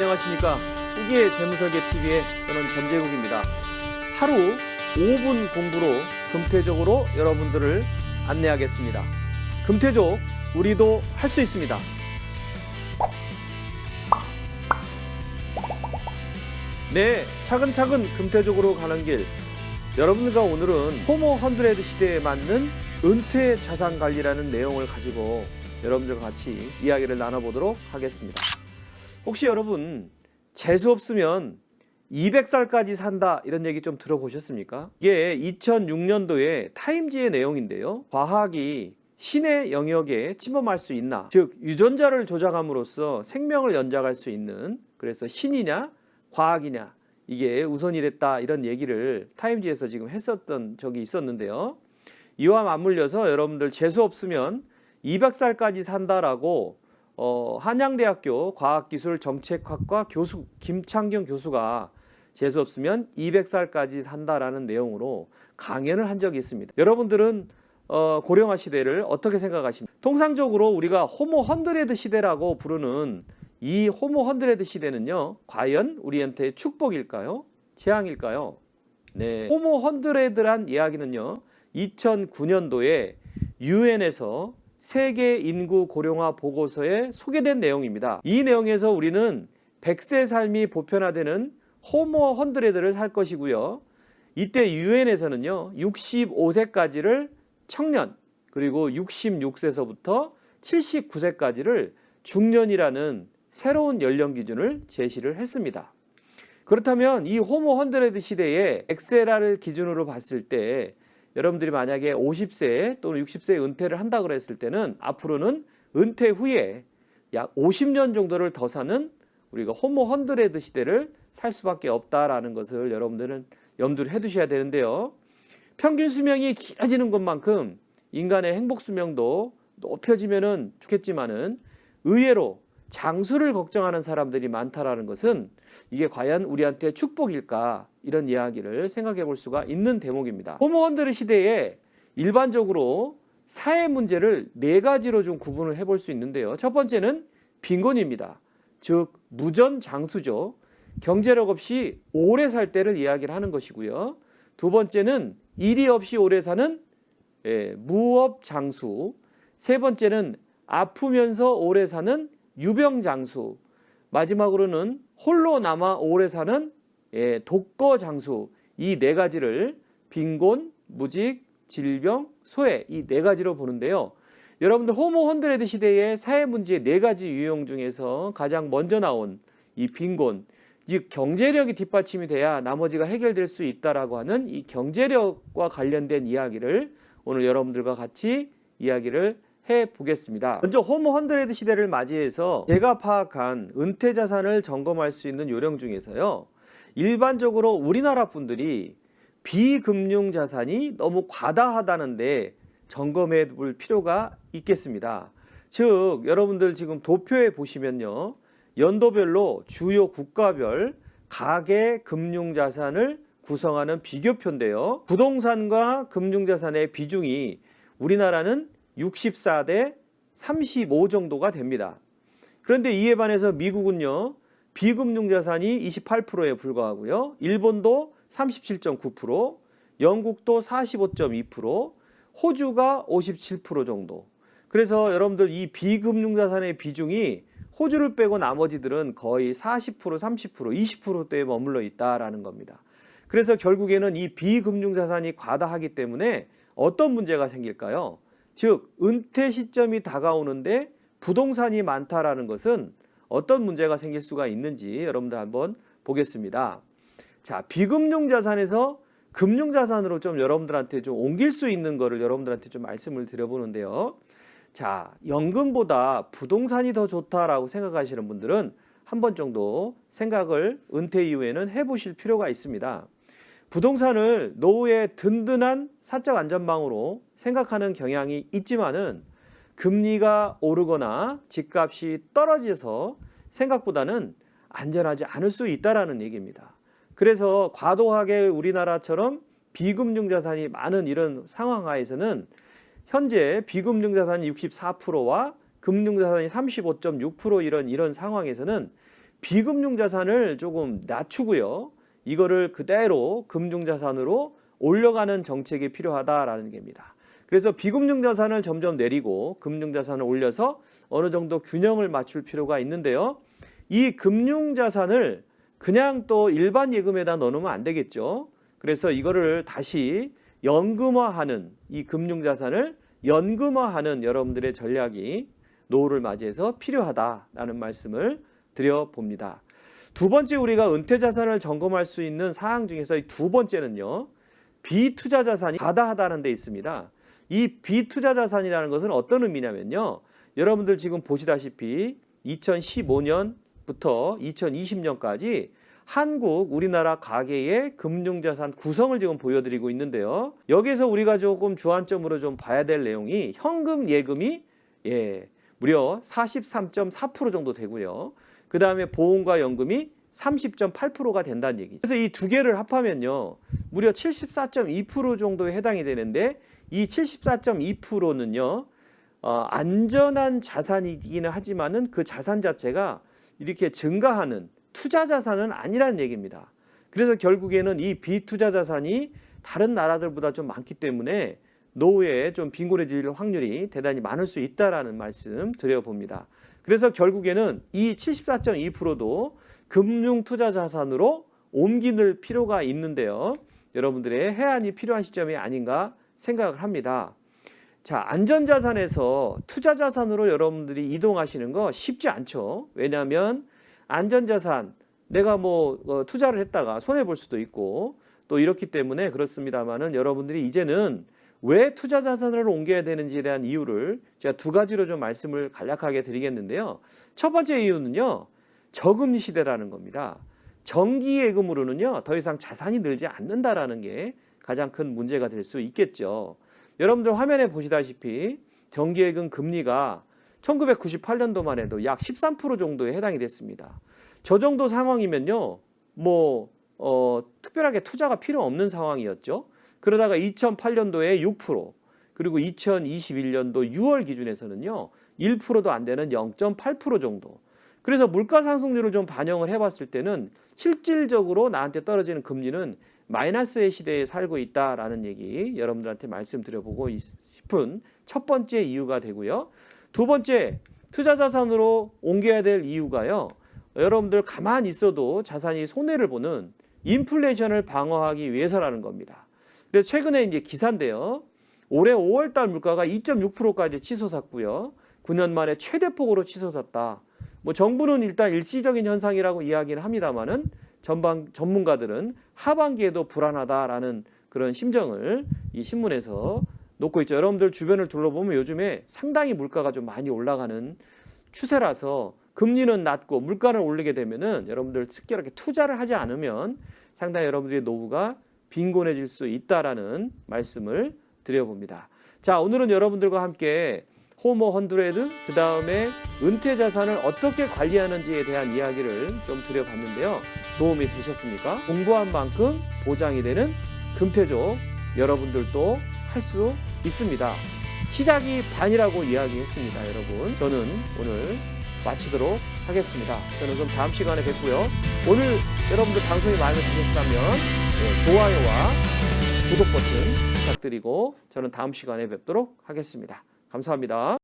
안녕하십니까. 후기의 재무설계TV의 저는 전재국입니다. 하루 5분 공부로 금태족으로 여러분들을 안내하겠습니다. 금태족, 우리도 할 수 있습니다. 네, 차근차근 금태족으로 가는 길. 여러분들과 오늘은 호모 100 시대에 맞는 은퇴 자산 관리라는 내용을 가지고 여러분들과 같이 이야기를 나눠보도록 하겠습니다. 혹시 여러분 재수 없으면 200살까지 산다 이런 얘기 좀 들어보셨습니까? 이게 2006년도에 타임지의 내용인데요. 과학이 신의 영역에 침범할 수 있나? 즉 유전자를 조작함으로써 생명을 연장할 수 있는, 그래서 신이냐 과학이냐 이게 우선이 됐다 이런 얘기를 타임지에서 지금 했었던 적이 있었는데요. 이와 맞물려서 여러분들 재수 없으면 200살까지 산다라고 한양대학교 과학기술정책학과 교수 김창경 교수가 재수 없으면 200살까지 산다라는 내용으로 강연을 한 적이 있습니다. 여러분들은 고령화 시대를 어떻게 생각하십니까? 통상적으로 우리가 호모 100 시대라고 부르는 이 호모 100 시대는요, 과연 우리한테 축복일까요? 재앙일까요? 네, 호모 100란 이야기는요, 2009년도에 유엔에서 세계 인구 고령화 보고서에 소개된 내용입니다. 이 내용에서 우리는 100세 삶이 보편화되는 호모 100를 살 것이고요. 이때 유엔에서는요, 65세까지를 청년, 그리고 66세서부터 79세까지를 중년이라는 새로운 연령 기준을 제시를 했습니다. 그렇다면 이 호모 100 시대에 엑세라를 기준으로 봤을 때 여러분들이 만약에 50세 또는 60세에 은퇴를 한다고 그랬을 때는 앞으로는 은퇴 후에 약 50년 정도를 더 사는 우리가 호모 100 시대를 살 수밖에 없다라는 것을 여러분들은 염두를 해두셔야 되는데요. 평균 수명이 길어지는 것만큼 인간의 행복 수명도 높여지면 좋겠지만은 의외로 장수를 걱정하는 사람들이 많다라는 것은 이게 과연 우리한테 축복일까, 이런 이야기를 생각해 볼 수가 있는 대목입니다. 호모 100 시대에 일반적으로 사회 문제를 4가지로 좀 구분을 해볼 수 있는데요. 첫 번째는 빈곤입니다. 즉 무전장수죠. 경제력 없이 오래 살 때를 이야기를 하는 것이고요. 두 번째는 일이 없이 오래 사는 무업장수. 세 번째는 아프면서 오래 사는 유병장수. 마지막으로는 홀로 남아 오래 사는 독거장수. 이 4가지를 빈곤, 무직, 질병, 소외, 이 4가지로 보는데요. 여러분들 호모 100 시대의 사회 문제의 4가지 유형 중에서 가장 먼저 나온 이 빈곤, 즉 경제력이 뒷받침이 돼야 나머지가 해결될 수 있다라고 하는 이 경제력과 관련된 이야기를 오늘 여러분들과 같이 이야기를 해보겠습니다. 먼저 호모 100 시대를 맞이해서 제가 파악한 은퇴 자산을 점검할 수 있는 요령 중에서요, 일반적으로 우리나라 분들이 비금융 자산이 너무 과다하다는데 점검해 볼 필요가 있겠습니다. 즉 여러분들 지금 도표에 보시면요, 연도별로 주요 국가별 가계 금융 자산을 구성하는 비교표인데요, 부동산과 금융 자산의 비중이 우리나라는 64대 35 정도가 됩니다. 그런데 이에 반해서 미국은요, 비금융 자산이 28%에 불과하고요, 일본도 37.9%, 영국도 45.2%, 호주가 57% 정도. 그래서 여러분들 이 비금융 자산의 비중이 호주를 빼고 나머지들은 거의 40%, 30%, 20%대에 머물러 있다라는 겁니다. 그래서 결국에는 이 비금융 자산이 과다하기 때문에 어떤 문제가 생길까요? 즉 은퇴 시점이 다가오는데 부동산이 많다라는 것은 어떤 문제가 생길 수가 있는지 여러분들 한번 보겠습니다. 자, 비금융 자산에서 금융 자산으로 좀 여러분들한테 좀 옮길 수 있는 거를 여러분들한테 좀 말씀을 드려보는데요. 자, 연금보다 부동산이 더 좋다라고 생각하시는 분들은 한 번 정도 생각을 은퇴 이후에는 해보실 필요가 있습니다. 부동산을 노후의 든든한 사적 안전망으로 생각하는 경향이 있지만은 금리가 오르거나 집값이 떨어져서 생각보다는 안전하지 않을 수 있다라는 얘기입니다. 그래서 과도하게 우리나라처럼 비금융 자산이 많은 이런 상황 하에서는 현재 비금융 자산이 64%와 금융 자산이 35.6% 이런 상황에서는 비금융자산을 조금 낮추고요. 이거를 그대로 금융자산으로 올려가는 정책이 필요하다라는 겁니다. 그래서 비금융자산을 점점 내리고 금융자산을 올려서 어느 정도 균형을 맞출 필요가 있는데요. 이 금융자산을 그냥 또 일반 예금에다 넣어놓으면 안 되겠죠. 그래서 이거를 다시 연금화하는, 이 금융자산을 연금화하는 여러분들의 전략이 노후를 맞이해서 필요하다라는 말씀을 드려봅니다. 두 번째, 우리가 은퇴자산을 점검할 수 있는 사항 중에서 이 두 번째는요, 비투자자산이 과다하다는 데 있습니다. 이 비투자자산이라는 것은 어떤 의미냐면요, 여러분들 지금 보시다시피 2015년부터 2020년까지 한국, 우리나라 가계의 금융자산 구성을 지금 보여드리고 있는데요. 여기서 우리가 조금 주안점으로 좀 봐야 될 내용이 현금 예금이 무려 43.4% 정도 되고요. 그 다음에 보험과 연금이 30.8%가 된다는 얘기죠. 그래서 이 두 개를 합하면요, 무려 74.2% 정도에 해당이 되는데, 이 74.2%는요 안전한 자산이기는 하지만은 그 자산 자체가 이렇게 증가하는 투자 자산은 아니라는 얘기입니다. 그래서 결국에는 이 비투자 자산이 다른 나라들보다 좀 많기 때문에 노후에 좀 빈곤해질 확률이 대단히 많을 수 있다라는 말씀 드려봅니다. 그래서 결국에는 이 74.2%도 금융투자자산으로 옮길 필요가 있는데요. 여러분들의 해안이 필요한 시점이 아닌가 생각을 합니다. 자, 안전자산에서 투자자산으로 여러분들이 이동하시는 거 쉽지 않죠. 왜냐하면 안전자산, 내가 투자를 했다가 손해볼 수도 있고 또 이렇기 때문에 그렇습니다만은, 여러분들이 이제는 왜 투자자산을 옮겨야 되는지에 대한 이유를 제가 두 가지로 좀 말씀을 간략하게 드리겠는데요. 첫 번째 이유는요, 저금리 시대라는 겁니다. 정기예금으로는요 더 이상 자산이 늘지 않는다라는 게 가장 큰 문제가 될 수 있겠죠. 여러분들 화면에 보시다시피 정기예금 금리가 1998년도만 해도 약 13% 정도에 해당이 됐습니다. 저 정도 상황이면요, 특별하게 투자가 필요 없는 상황이었죠. 그러다가 2008년도에 6%, 그리고 2021년도 6월 기준에서는요 1%도 안 되는 0.8% 정도. 그래서 물가 상승률을 좀 반영을 해봤을 때는 실질적으로 나한테 떨어지는 금리는 마이너스의 시대에 살고 있다라는 얘기 여러분들한테 말씀드려보고 싶은 첫 번째 이유가 되고요. 두 번째, 투자자산으로 옮겨야 될 이유가요, 여러분들 가만히 있어도 자산이 손해를 보는 인플레이션을 방어하기 위해서라는 겁니다. 그래서 최근에 이제 기사인데요, 올해 5월달 물가가 2.6%까지 치솟았고요. 9년 만에 최대폭으로 치솟았다. 정부는 일단 일시적인 현상이라고 이야기를 합니다만은 전문가들은 하반기에도 불안하다라는 그런 심정을 이 신문에서 놓고 있죠. 여러분들 주변을 둘러보면 요즘에 상당히 물가가 좀 많이 올라가는 추세라서 금리는 낮고 물가를 올리게 되면은 여러분들 특별하게 투자를 하지 않으면 상당히 여러분들의 노후가 빈곤해질 수 있다라는 말씀을 드려봅니다. 자, 오늘은 여러분들과 함께 호모 100, 그 다음에 은퇴 자산을 어떻게 관리하는지에 대한 이야기를 좀 드려봤는데요. 도움이 되셨습니까? 공부한 만큼 보장이 되는 금태조 여러분들도 할 수 있습니다. 시작이 반이라고 이야기했습니다, 여러분. 저는 오늘 마치도록 하겠습니다. 저는 그럼 다음 시간에 뵙고요. 오늘 여러분들 방송이 마음에 드셨다면 좋아요와 구독 버튼 부탁드리고 저는 다음 시간에 뵙도록 하겠습니다. 감사합니다.